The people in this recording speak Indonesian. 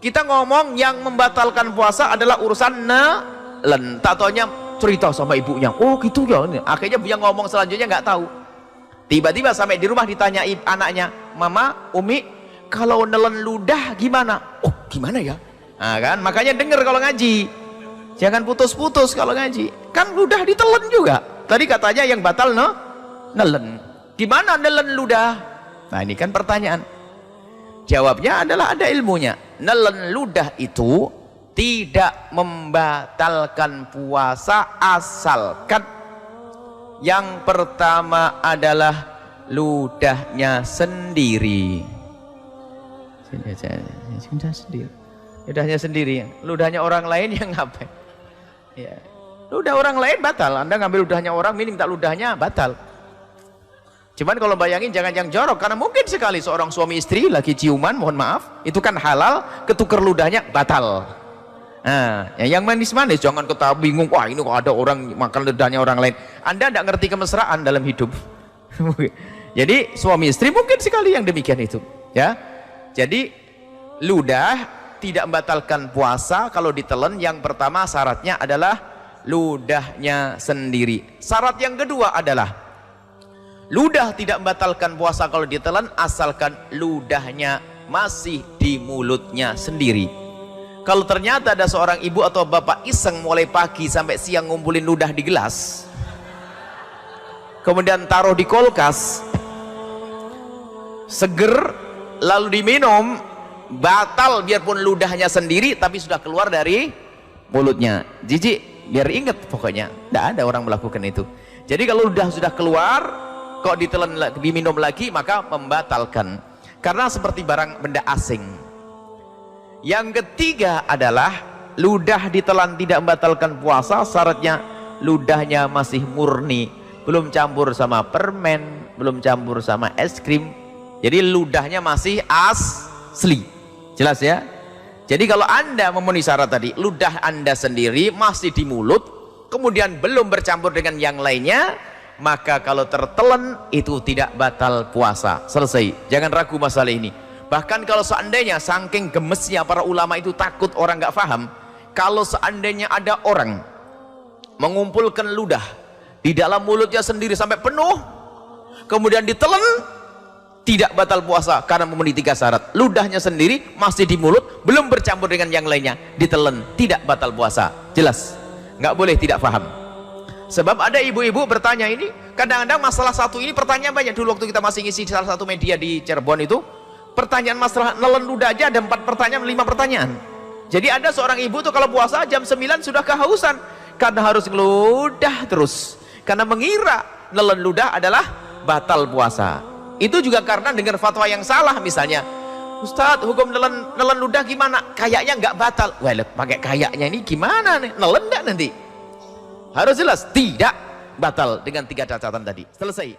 Kita ngomong yang membatalkan puasa adalah urusan nelen. Tak taunya cerita sama ibunya, oh gitu ya. Akhirnya yang ngomong selanjutnya nggak tahu. Tiba-tiba sampai di rumah ditanya anaknya, mama, umi, kalau nelen ludah gimana? Oh gimana ya? Nah, kan makanya denger kalau ngaji, jangan putus-putus kalau ngaji. Kan ludah ditelen juga. Tadi katanya yang batal nelen. Gimana nelen ludah? Nah ini kan pertanyaan. Jawabnya adalah ada ilmunya. Nelen ludah itu tidak membatalkan puasa asalkan yang pertama adalah ludahnya sendiri. Ludahnya sendiri. Ludahnya orang lain yang ngapain? Ya. Ludah orang lain batal. Anda ngambil ludahnya orang, ini minta ludahnya batal. Cuman kalau bayangin jangan yang jorok, karena mungkin sekali seorang suami istri lagi ciuman, mohon maaf, itu kan halal, ketukar ludahnya batal. Nah, yang manis-manis jangan ketahui bingung, wah ini kok ada orang makan ludahnya orang lain. Anda tidak ngerti kemesraan dalam hidup. Jadi suami istri mungkin sekali yang demikian itu, ya. Jadi ludah tidak membatalkan puasa kalau ditelan. Yang pertama syaratnya adalah ludahnya sendiri. Syarat yang kedua adalah ludah tidak membatalkan puasa kalau ditelan asalkan ludahnya masih di mulutnya sendiri. Kalau ternyata ada seorang ibu atau bapak iseng mulai pagi sampai siang ngumpulin ludah di gelas, kemudian taruh di kulkas, seger lalu diminum, batal biarpun ludahnya sendiri tapi sudah keluar dari mulutnya. Jijik, biar ingat pokoknya tidak ada orang melakukan itu. Jadi kalau ludah sudah keluar kok ditelan diminum lagi maka membatalkan, karena seperti barang benda asing. Yang ketiga adalah ludah ditelan tidak membatalkan puasa, syaratnya ludahnya masih murni, belum campur sama permen, belum campur sama es krim. Jadi ludahnya masih asli. Jelas ya? Jadi kalau Anda memenuhi syarat tadi, ludah Anda sendiri masih di mulut, kemudian belum bercampur dengan yang lainnya, maka kalau tertelan itu tidak batal puasa. Selesai, jangan ragu masalah ini. Bahkan kalau seandainya saking gemesnya para ulama itu takut orang nggak paham, kalau seandainya ada orang mengumpulkan ludah di dalam mulutnya sendiri sampai penuh kemudian ditelan, tidak batal puasa karena memenuhi 3 syarat. Ludahnya sendiri masih di mulut, belum bercampur dengan yang lainnya, ditelan, tidak batal puasa. Jelas? Nggak boleh tidak paham. Sebab ada ibu-ibu bertanya ini, kadang-kadang masalah satu ini pertanyaan banyak. Dulu waktu kita masih ngisi salah satu media di Cirebon itu, pertanyaan masalah nelen ludah aja ada 4 pertanyaan, 5 pertanyaan. Jadi ada seorang ibu tuh kalau puasa jam 9 sudah kehausan karena harus ngeludah terus, karena mengira nelen ludah adalah batal puasa. Itu juga karena dengar fatwa yang salah, misalnya, Ustadz hukum nelen ludah gimana? Kayaknya nggak batal. Wah, pakai kayaknya ini gimana nih? Nelen nggak nanti? Harus jelas tidak batal dengan 3 catatan tadi. Selesai.